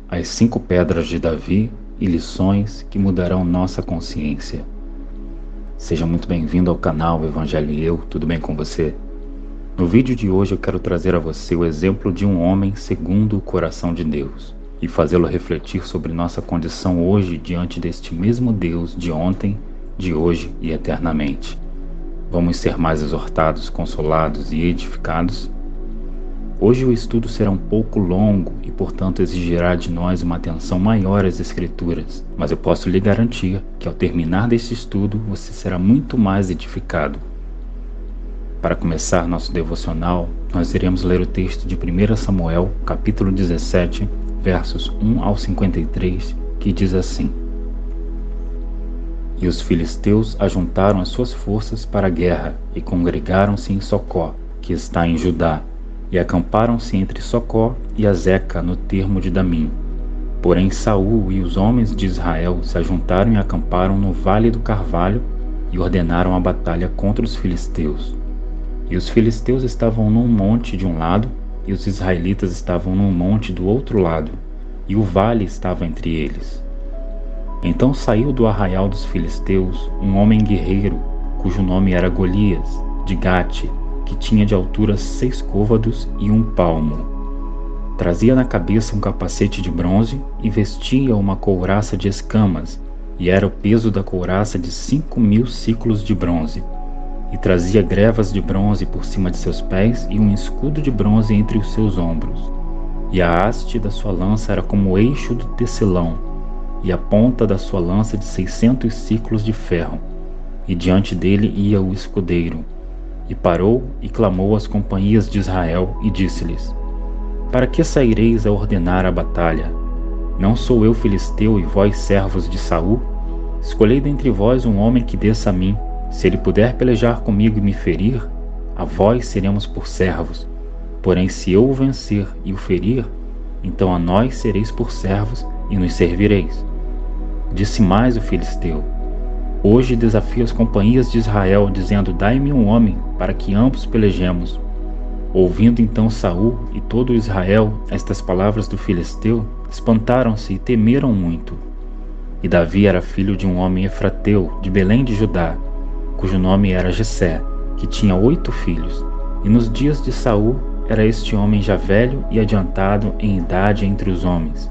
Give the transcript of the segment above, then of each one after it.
As 5 pedras de Davi e lições que mudarão nossa consciência. Seja muito bem-vindo ao canal Evangelho e Eu, tudo bem com você? No vídeo de hoje eu quero trazer a você o exemplo de um homem segundo o coração de Deus e fazê-lo refletir sobre nossa condição hoje diante deste mesmo Deus de ontem, de hoje e eternamente. Vamos ser mais exortados, consolados e edificados? Hoje o estudo será um pouco longo e, portanto, exigirá de nós uma atenção maior às Escrituras, mas eu posso lhe garantir que ao terminar deste estudo você será muito mais edificado. Para começar nosso devocional, nós iremos ler o texto de 1 Samuel, capítulo 17, versos 1 ao 53, que diz assim: E os filisteus ajuntaram as suas forças para a guerra e congregaram-se em Socó, que está em Judá, e acamparam-se entre Socó e Azeca no termo de Damim. Porém Saul e os homens de Israel se ajuntaram e acamparam no vale do Carvalho e ordenaram a batalha contra os filisteus. E os filisteus estavam num monte de um lado, e os israelitas estavam num monte do outro lado, e o vale estava entre eles. Então saiu do arraial dos filisteus um homem guerreiro, cujo nome era Golias, de Gate, que tinha de altura 6 côvados e 1 palmo. Trazia na cabeça um capacete de bronze e vestia uma couraça de escamas, e era o peso da couraça de 5.000 siclos de bronze. E trazia grevas de bronze por cima de seus pés e um escudo de bronze entre os seus ombros. E a haste da sua lança era como o eixo do tecelão, e a ponta da sua lança de 600 siclos de ferro. E diante dele ia o escudeiro. E parou e clamou às companhias de Israel e disse-lhes: Para que saireis a ordenar a batalha? Não sou eu filisteu e vós servos de Saul? Escolhei dentre vós um homem que desça a mim. Se ele puder pelejar comigo e me ferir, a vós seremos por servos. Porém, se eu o vencer e o ferir, então a nós sereis por servos e nos servireis. Disse mais o filisteu: Hoje desafio as companhias de Israel, dizendo: Dai-me um homem, para que ambos pelejemos. Ouvindo então Saul e todo Israel estas palavras do filisteu, espantaram-se e temeram muito. E Davi era filho de um homem efrateu, de Belém de Judá, cujo nome era Jessé, que tinha 8 filhos. E nos dias de Saul era este homem já velho e adiantado em idade entre os homens.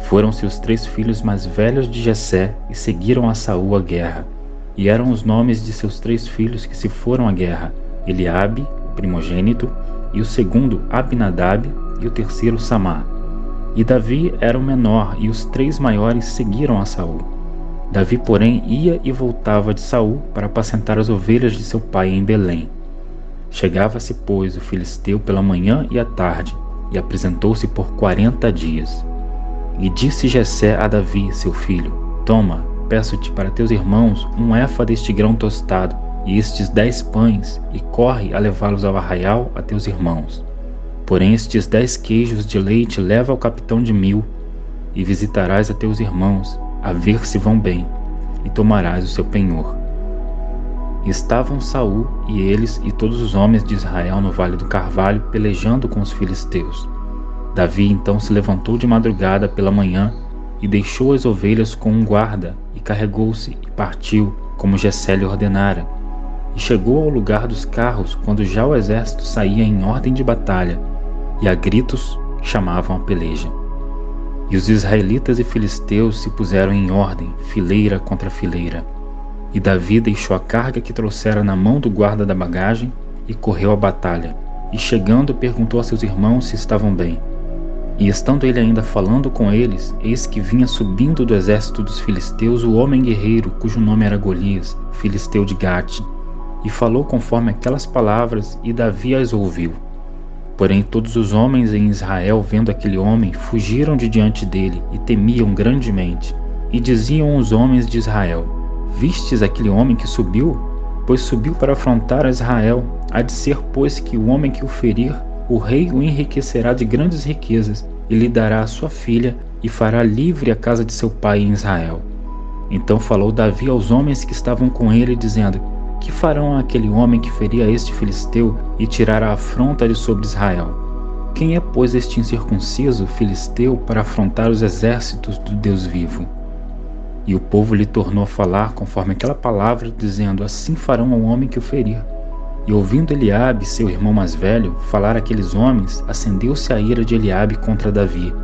Foram-se os 3 filhos mais velhos de Jessé e seguiram a Saul à guerra. E eram os nomes de seus 3 filhos que se foram à guerra: Eliabe, o primogênito, e o segundo Abinadab, e o terceiro Samá. E Davi era o menor, e os 3 maiores seguiram a Saul. Davi, porém, ia e voltava de Saul para apacentar as ovelhas de seu pai em Belém. Chegava-se, pois, o filisteu pela manhã e à tarde, e apresentou-se por 40 dias. E disse Jessé a Davi, seu filho: Toma, peço-te para teus irmãos um éfa deste grão tostado, e estes 10 pães, e corre a levá-los ao arraial a teus irmãos. Porém estes 10 queijos de leite leva ao capitão de 1000, e visitarás a teus irmãos, a ver se vão bem, e tomarás o seu penhor. E estavam Saul e eles e todos os homens de Israel no vale do Carvalho pelejando com os filisteus. Davi então se levantou de madrugada pela manhã e deixou as ovelhas com um guarda e carregou-se e partiu, como Jessé lhe ordenara. E chegou ao lugar dos carros quando já o exército saía em ordem de batalha, e a gritos chamavam a peleja. E os israelitas e filisteus se puseram em ordem, fileira contra fileira. E Davi deixou a carga que trouxera na mão do guarda da bagagem e correu à batalha. E chegando perguntou a seus irmãos se estavam bem. E estando ele ainda falando com eles, eis que vinha subindo do exército dos filisteus o homem guerreiro, cujo nome era Golias, filisteu de Gate. E falou conforme aquelas palavras, e Davi as ouviu. Porém todos os homens em Israel, vendo aquele homem, fugiram de diante dele, e temiam grandemente. E diziam os homens de Israel: Vistes aquele homem que subiu? Pois subiu para afrontar a Israel. Há de ser, pois, que o homem que o ferir, o rei o enriquecerá de grandes riquezas, e lhe dará a sua filha, e fará livre a casa de seu pai em Israel. Então falou Davi aos homens que estavam com ele, dizendo: Que farão aquele homem que feria este filisteu e tirar a afronta de sobre Israel? Quem é, pois, este incircunciso filisteu para afrontar os exércitos do Deus vivo? E o povo lhe tornou a falar conforme aquela palavra, dizendo: assim farão ao homem que o ferir. E ouvindo Eliabe, seu irmão mais velho, falar aqueles homens, acendeu-se a ira de Eliabe contra Davi,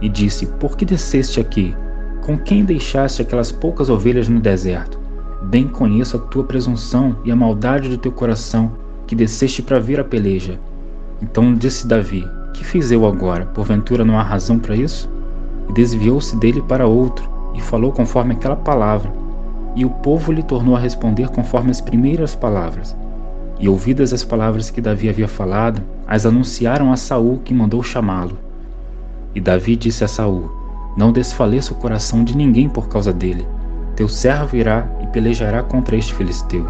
e disse: por que desceste aqui? Com quem deixaste aquelas poucas ovelhas no deserto? Bem conheço a tua presunção e a maldade do teu coração, que desceste para ver a peleja. Então disse Davi: que fiz eu agora? Porventura não há razão para isso? E desviou-se dele para outro, e falou conforme aquela palavra. E o povo lhe tornou a responder conforme as primeiras palavras. E ouvidas as palavras que Davi havia falado, as anunciaram a Saul, que mandou chamá-lo. E Davi disse a Saul: não desfaleça o coração de ninguém por causa dele. Teu servo irá e pelejará contra este filisteu.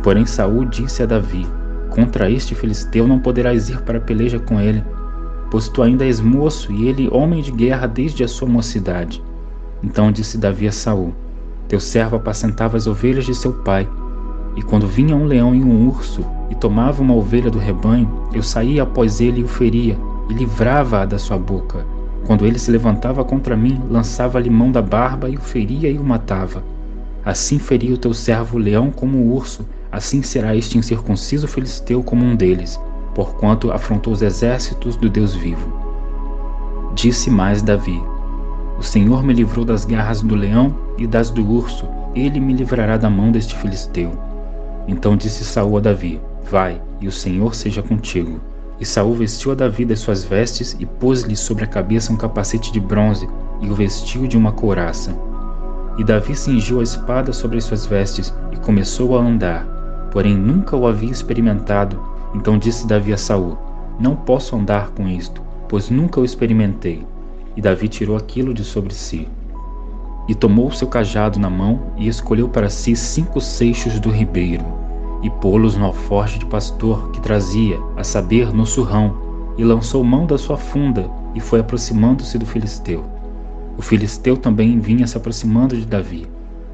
Porém Saul disse a Davi: contra este filisteu não poderás ir para a peleja com ele, pois tu ainda és moço e ele homem de guerra desde a sua mocidade. Então disse Davi a Saul: teu servo apacentava as ovelhas de seu pai, e quando vinha um leão e um urso, e tomava uma ovelha do rebanho, eu saía após ele e o feria, e livrava-a da sua boca. Quando ele se levantava contra mim, lançava-lhe mão da barba, e o feria e o matava. Assim feria o teu servo o leão como o urso, assim será este incircunciso filisteu como um deles, porquanto afrontou os exércitos do Deus vivo. Disse mais Davi: o Senhor me livrou das garras do leão e das do urso, ele me livrará da mão deste filisteu. Então disse Saul a Davi: vai, e o Senhor seja contigo. E Saul vestiu a Davi das suas vestes e pôs-lhe sobre a cabeça um capacete de bronze e o vestiu de uma couraça. E Davi cingiu a espada sobre as suas vestes e começou a andar, porém nunca o havia experimentado. Então disse Davi a Saul: não posso andar com isto, pois nunca o experimentei. E Davi tirou aquilo de sobre si. E tomou o seu cajado na mão e escolheu para si 5 seixos do ribeiro, e pô-los no alforje de pastor que trazia, a saber, no surrão, e lançou mão da sua funda, e foi aproximando-se do filisteu. O filisteu também vinha se aproximando de Davi,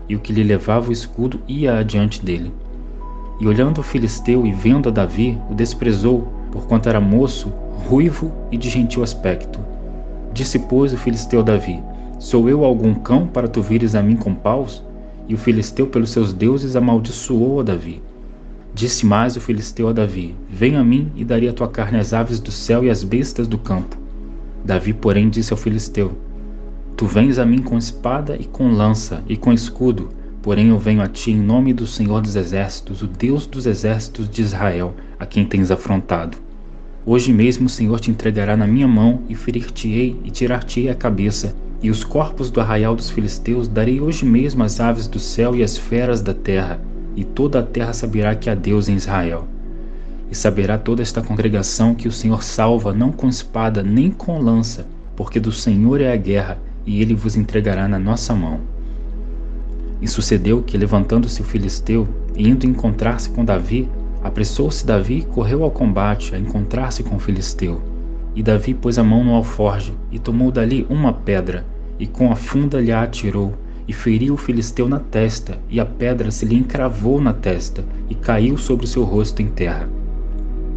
e o que lhe levava o escudo ia adiante dele. E olhando o filisteu e vendo a Davi, o desprezou, porquanto era moço, ruivo e de gentil aspecto. Disse, pois, o filisteu a Davi: sou eu algum cão para tu vires a mim com paus? E o filisteu pelos seus deuses amaldiçoou a Davi. Disse mais o filisteu a Davi: vem a mim e darei a tua carne às aves do céu e às bestas do campo. Davi, porém, disse ao filisteu: tu vens a mim com espada e com lança e com escudo, porém eu venho a ti em nome do Senhor dos exércitos, o Deus dos exércitos de Israel, a quem tens afrontado. Hoje mesmo o Senhor te entregará na minha mão, e ferir-te-ei e tirar-te-ei a cabeça, e os corpos do arraial dos filisteus darei hoje mesmo às aves do céu e às feras da terra, e toda a terra saberá que há Deus em Israel. E saberá toda esta congregação que o Senhor salva não com espada nem com lança, porque do Senhor é a guerra, e ele vos entregará na nossa mão. E sucedeu que, levantando-se o filisteu e indo encontrar-se com Davi, apressou-se Davi e correu ao combate a encontrar-se com o filisteu. E Davi pôs a mão no alforje e tomou dali uma pedra, e com a funda lhe a atirou, e feriu o filisteu na testa, e a pedra se lhe encravou na testa, e caiu sobre o seu rosto em terra.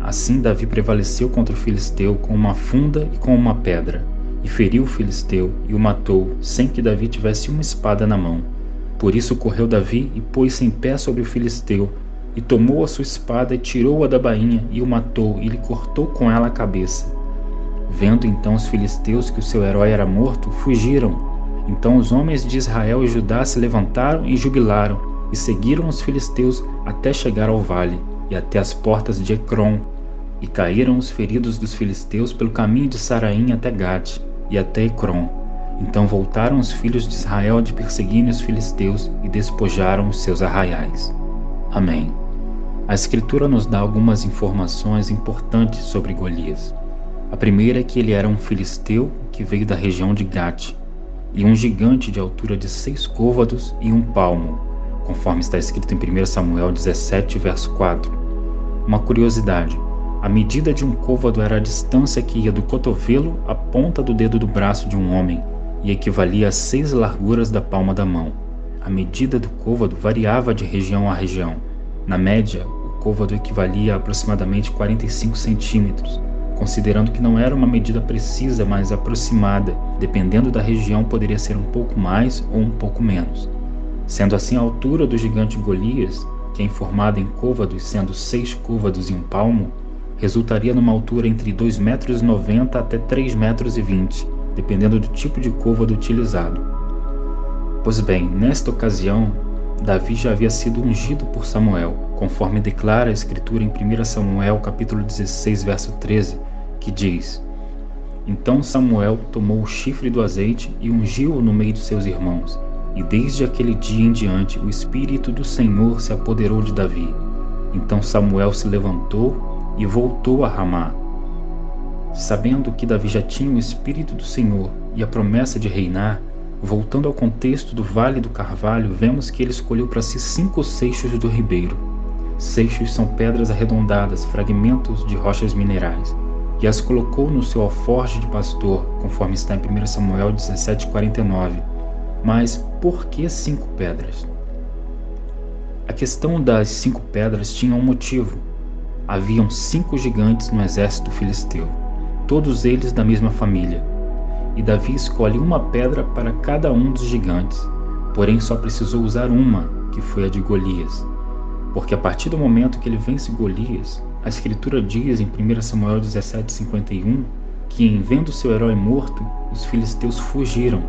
Assim Davi prevaleceu contra o filisteu com uma funda e com uma pedra, e feriu o filisteu e o matou, sem que Davi tivesse uma espada na mão. Por isso correu Davi e pôs-se em pé sobre o filisteu, e tomou a sua espada e tirou-a da bainha, e o matou, e lhe cortou com ela a cabeça. Vendo então os filisteus que o seu herói era morto, fugiram. Então os homens de Israel e Judá se levantaram e jubilaram, e seguiram os filisteus até chegar ao vale, e até as portas de Ecrom. E caíram os feridos dos filisteus pelo caminho de Saraim até Gate, e até Ecrom. Então voltaram os filhos de Israel de perseguirem os filisteus, e despojaram os seus arraiais. Amém. A Escritura nos dá algumas informações importantes sobre Golias. A primeira é que ele era um filisteu que veio da região de Gate, e um gigante de altura de 6 côvados e 1 palmo, conforme está escrito em 1 Samuel 17, verso 4. Uma curiosidade: a medida de um côvado era a distância que ia do cotovelo à ponta do dedo do braço de um homem, e equivalia a 6 larguras da palma da mão. A medida do côvado variava de região a região. Na média, o côvado equivalia a aproximadamente 45 centímetros, considerando que não era uma medida precisa, mas aproximada, dependendo da região poderia ser um pouco mais ou um pouco menos. Sendo assim, a altura do gigante Golias, que é informada em côvados sendo 6 côvados e 1 palmo, resultaria numa altura entre 2,90 m até 3,20 m, dependendo do tipo de côvado utilizado. Pois bem, nesta ocasião, Davi já havia sido ungido por Samuel, conforme declara a Escritura em 1 Samuel capítulo 16, verso 13, que diz: Então Samuel tomou o chifre do azeite e ungiu-o no meio de seus irmãos, e desde aquele dia em diante o Espírito do Senhor se apoderou de Davi. Então Samuel se levantou e voltou a Ramá. Sabendo que Davi já tinha o Espírito do Senhor e a promessa de reinar, voltando ao contexto do Vale do Carvalho, vemos que ele escolheu para si 5 seixos do ribeiro. Seixos são pedras arredondadas, fragmentos de rochas minerais, e as colocou no seu alforje de pastor, conforme está em 1 Samuel 17:49. Mas por que 5 pedras? A questão das 5 pedras tinha um motivo. Haviam 5 gigantes no exército filisteu, todos eles da mesma família. E Davi escolhe uma pedra para cada um dos gigantes, porém só precisou usar uma, que foi a de Golias. Porque a partir do momento que ele vence Golias, a Escritura diz em 1 Samuel 17:51 que, em vendo seu herói morto, os filisteus fugiram.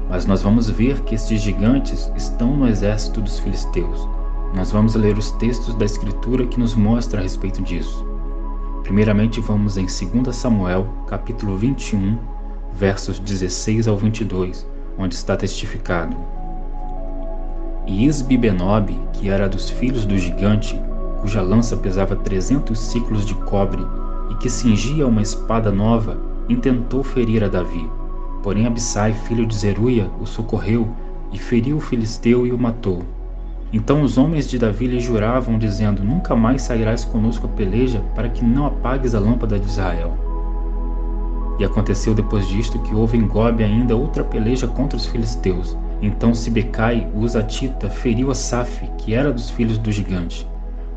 Mas nós vamos ver que estes gigantes estão no exército dos filisteus. Nós vamos ler os textos da Escritura que nos mostra a respeito disso. Primeiramente vamos em 2 Samuel, capítulo 21, versos 16 ao 22, onde está testificado: E Isbi-Benob, que era dos filhos do gigante, cuja lança pesava 300 siclos de cobre e que cingia uma espada nova, intentou ferir a Davi. Porém Abissai, filho de Zeruia, o socorreu e feriu o filisteu e o matou. Então os homens de Davi lhe juravam, dizendo: Nunca mais sairás conosco a peleja, para que não apagues a lâmpada de Israel. E aconteceu depois disto que houve em Gobe ainda outra peleja contra os filisteus. Então Sibecai, o Husatita, feriu Asaf, que era dos filhos do gigante.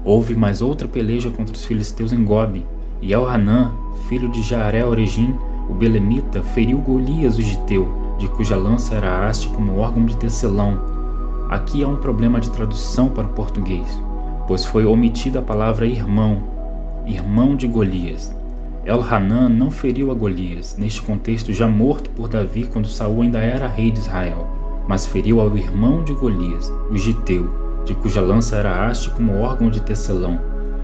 Houve mais outra peleja contra os filisteus em Gobe, e Elhanã, filho de Jaaré-Oregim, o belemita, feriu Golias o giteu, de cuja lança era a haste como órgão de tecelão. Aqui há um problema de tradução para o português, pois foi omitida a palavra irmão, irmão de Golias. Elhanã não feriu a Golias, neste contexto já morto por Davi quando Saul ainda era rei de Israel, mas feriu ao irmão de Golias, o giteu, de cuja lança era a haste como órgão de tecelão.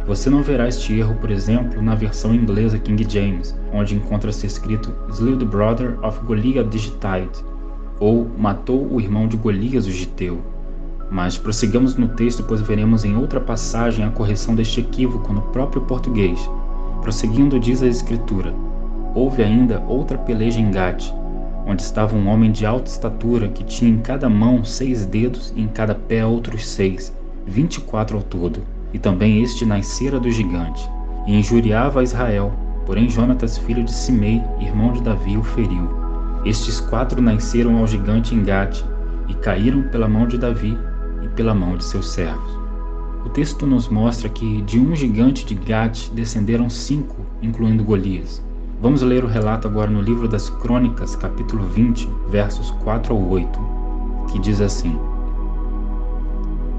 Você não verá este erro, por exemplo, na versão inglesa King James, onde encontra-se escrito Slew the brother of Goliath the Gittite, ou matou o irmão de Golias o giteu. Mas prossigamos no texto, pois veremos em outra passagem a correção deste equívoco no próprio português. Prosseguindo, diz a Escritura: Houve ainda outra peleja em Gate, onde estava um homem de alta estatura, que tinha em cada mão 6 dedos e em cada pé outros 6, 24 ao todo. E também este nascera do gigante, e injuriava a Israel. Porém Jonatas, filho de Simei, irmão de Davi, o feriu. Estes 4 nasceram ao gigante em Gate, e caíram pela mão de Davi e pela mão de seus servos. O texto nos mostra que de um gigante de Gate descenderam 5, incluindo Golias. Vamos ler o relato agora no livro das Crônicas, capítulo 20, versos 4 ao 8, que diz assim: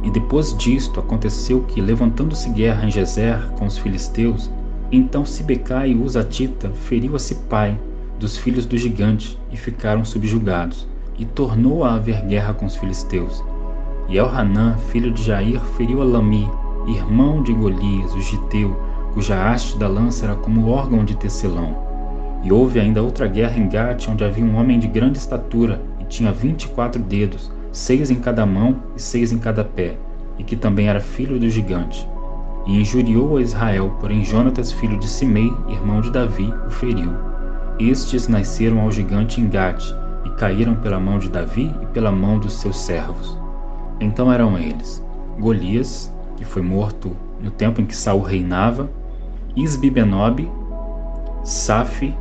E depois disto aconteceu que, levantando-se guerra em Gezer com os filisteus, então Sibecai e Husatita feriu a Sipai, dos filhos do gigante, e ficaram subjugados, e tornou a haver guerra com os filisteus. E Elhanã, filho de Jair, feriu a Lami, irmão de Golias, o giteu, cuja haste da lança era como órgão de tecelão. E houve ainda outra guerra em Gate, onde havia um homem de grande estatura, e tinha 24 dedos, 6 em cada mão e 6 em cada pé, e que também era filho do gigante. E injuriou a Israel, porém Jonatas, filho de Simei, irmão de Davi, o feriu. Estes nasceram ao gigante em Gate, e caíram pela mão de Davi e pela mão dos seus servos. Então eram eles: Golias, que foi morto no tempo em que Saul reinava, Isbi-Benob, Safi,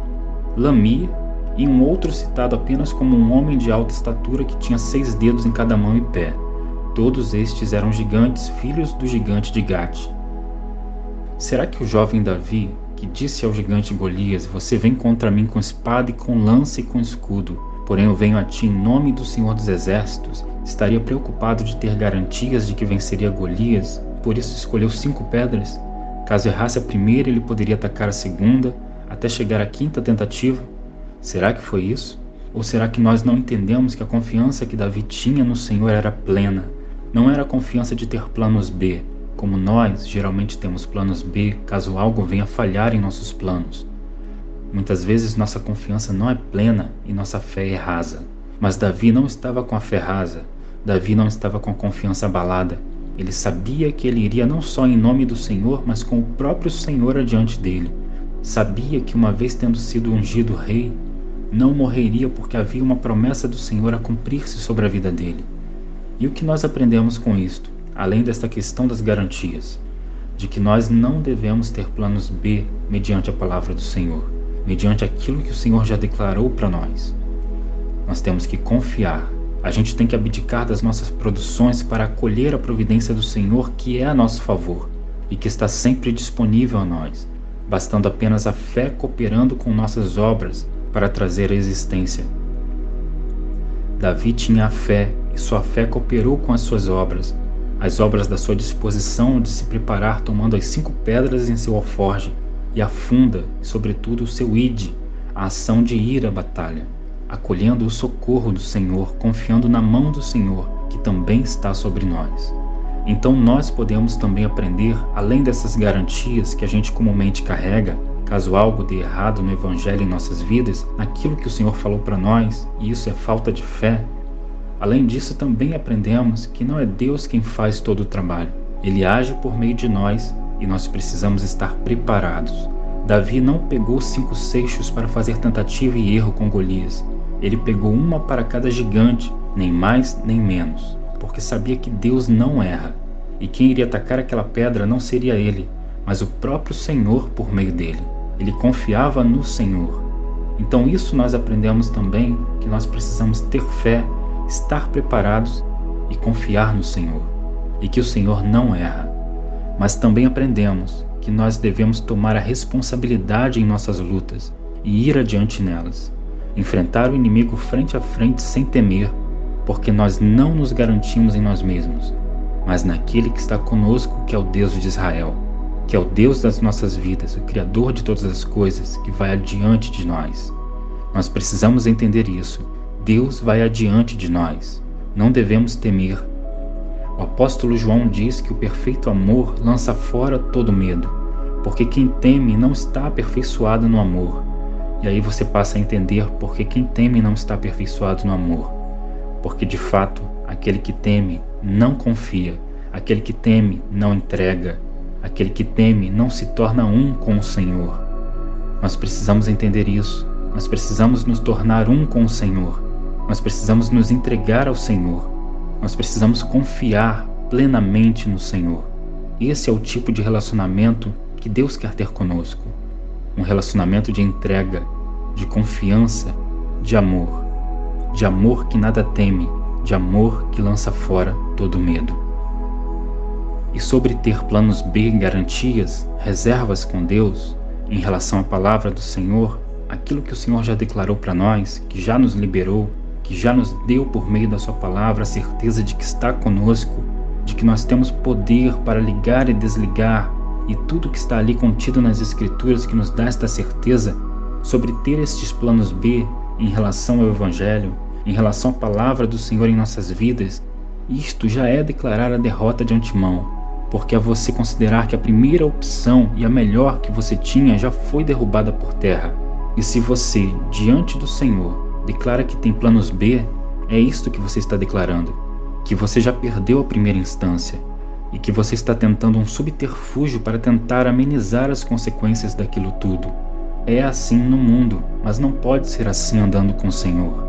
Lami, e um outro citado apenas como um homem de alta estatura que tinha 6 dedos em cada mão e pé. Todos estes eram gigantes, filhos do gigante de Gate. Será que o jovem Davi, que que disse ao gigante Golias: você vem contra mim com espada e com lança e com escudo, porém eu venho a ti em nome do Senhor dos Exércitos, estaria preocupado de ter garantias de que venceria Golias, por isso escolheu 5 pedras? Caso errasse a primeira, ele poderia atacar a segunda, até chegar à 5ª tentativa? Será que foi isso? Ou será que nós não entendemos que a confiança que Davi tinha no Senhor era plena? Não era a confiança de ter planos B, como nós geralmente temos planos B caso algo venha falhar em nossos planos. Muitas vezes nossa confiança não é plena e nossa fé é rasa. Mas Davi não estava com a fé rasa. Davi não estava com a confiança abalada. Ele sabia que ele iria não só em nome do Senhor, mas com o próprio Senhor adiante dele. Sabia que uma vez tendo sido ungido rei, não morreria porque havia uma promessa do Senhor a cumprir-se sobre a vida dele. E o que nós aprendemos com isto, além desta questão das garantias? De que nós não devemos ter planos B mediante a palavra do Senhor, mediante aquilo que o Senhor já declarou para nós. Nós temos que confiar. A gente tem que abdicar das nossas produções para acolher a providência do Senhor que é a nosso favor e que está sempre disponível a nós, bastando apenas a fé cooperando com nossas obras para trazer a existência. Davi tinha a fé e sua fé cooperou com as suas obras, as obras da sua disposição de se preparar tomando as 5 pedras em seu alforje e a funda e sobretudo o seu ide, a ação de ir à batalha, acolhendo o socorro do Senhor, confiando na mão do Senhor, que também está sobre nós. Então nós podemos também aprender, além dessas garantias que a gente comumente carrega, caso algo dê errado no Evangelho em nossas vidas, naquilo que o Senhor falou para nós, e isso é falta de fé. Além disso, também aprendemos que não é Deus quem faz todo o trabalho. Ele age por meio de nós e nós precisamos estar preparados. Davi não pegou 5 seixos para fazer tentativa e erro com Golias. Ele pegou uma para cada gigante, nem mais nem menos, porque sabia que Deus não erra, e quem iria atacar aquela pedra não seria ele, mas o próprio Senhor por meio dele. Ele confiava no Senhor. Então isso nós aprendemos também, que nós precisamos ter fé, estar preparados e confiar no Senhor, e que o Senhor não erra. Mas também aprendemos que nós devemos tomar a responsabilidade em nossas lutas e ir adiante nelas, enfrentar o inimigo frente a frente sem temer, porque nós não nos garantimos em nós mesmos, mas naquele que está conosco, que é o Deus de Israel, que é o Deus das nossas vidas, o Criador de todas as coisas, que vai adiante de nós. Nós precisamos entender isso. Deus vai adiante de nós. Não devemos temer. O apóstolo João diz que o perfeito amor lança fora todo medo, porque quem teme não está aperfeiçoado no amor. E aí você passa a entender porque quem teme não está aperfeiçoado no amor. Porque de fato, aquele que teme não confia, aquele que teme não entrega, aquele que teme não se torna um com o Senhor. Nós precisamos entender isso. Nós precisamos nos tornar um com o Senhor. Nós precisamos nos entregar ao Senhor. Nós precisamos confiar plenamente no Senhor. Esse é o tipo de relacionamento que Deus quer ter conosco. Um relacionamento de entrega, de confiança, de amor. De amor que nada teme, de amor que lança fora todo medo. E sobre ter planos B, garantias, reservas com Deus, em relação à palavra do Senhor, aquilo que o Senhor já declarou para nós, que já nos liberou, que já nos deu por meio da sua palavra a certeza de que está conosco, de que nós temos poder para ligar e desligar, e tudo que está ali contido nas Escrituras que nos dá esta certeza sobre ter estes planos B em relação ao Evangelho, em relação à palavra do Senhor em nossas vidas, isto já é declarar a derrota de antemão, porque é você considerar que a primeira opção e a melhor que você tinha já foi derrubada por terra. E se você, diante do Senhor, declara que tem planos B, é isto que você está declarando, que você já perdeu a primeira instância e que você está tentando um subterfúgio para tentar amenizar as consequências daquilo tudo. É assim no mundo, mas não pode ser assim andando com o Senhor.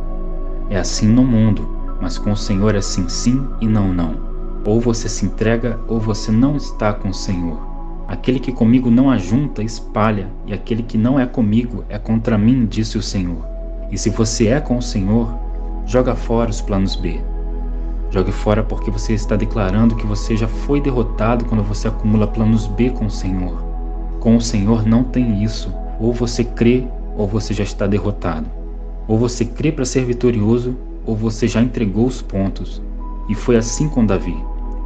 É assim no mundo, mas com o Senhor é sim, sim e não, não. Ou você se entrega ou você não está com o Senhor. Aquele que comigo não ajunta, espalha, e aquele que não é comigo é contra mim, disse o Senhor. E se você é com o Senhor, joga fora os planos B. Jogue fora porque você está declarando que você já foi derrotado quando você acumula planos B com o Senhor. Com o Senhor não tem isso. Ou você crê, ou você já está derrotado. Ou você crê para ser vitorioso, ou você já entregou os pontos. E foi assim com Davi.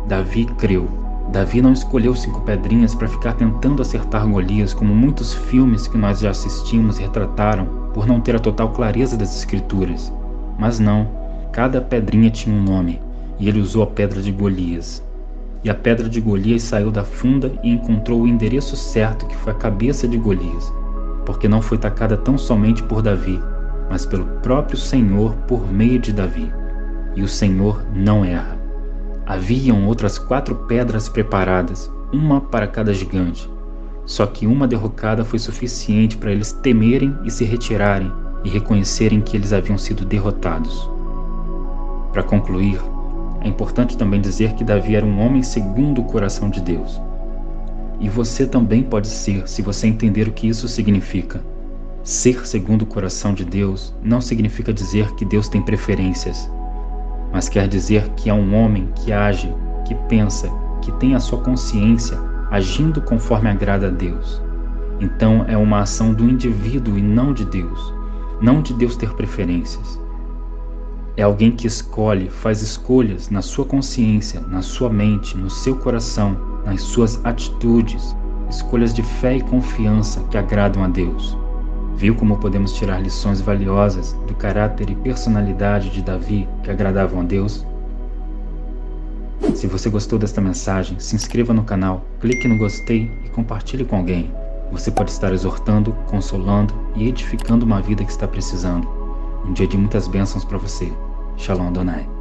Davi creu. Davi não escolheu 5 pedrinhas para ficar tentando acertar Golias, como muitos filmes que nós já assistimos retrataram, por não ter a total clareza das escrituras. Mas não, cada pedrinha tinha um nome, e ele usou a pedra de Golias. E a pedra de Golias saiu da funda e encontrou o endereço certo, que foi a cabeça de Golias, porque não foi tacada tão somente por Davi, mas pelo próprio Senhor por meio de Davi. E o Senhor não erra. Haviam outras 4 pedras preparadas, uma para cada gigante. Só que uma derrocada foi suficiente para eles temerem e se retirarem e reconhecerem que eles haviam sido derrotados. Para concluir, é importante também dizer que Davi era um homem segundo o coração de Deus. E você também pode ser, se você entender o que isso significa. Ser segundo o coração de Deus não significa dizer que Deus tem preferências, mas quer dizer que é um homem que age, que pensa, que tem a sua consciência agindo conforme agrada a Deus. Então é uma ação do indivíduo e não de Deus. Não de Deus ter preferências. É alguém que escolhe, faz escolhas na sua consciência, na sua mente, no seu coração, nas suas atitudes, escolhas de fé e confiança que agradam a Deus. Viu como podemos tirar lições valiosas do caráter e personalidade de Davi que agradavam a Deus? Se você gostou desta mensagem, se inscreva no canal, clique no gostei e compartilhe com alguém. Você pode estar exortando, consolando e edificando uma vida que está precisando. Um dia de muitas bênçãos para você. Shalom Adonai.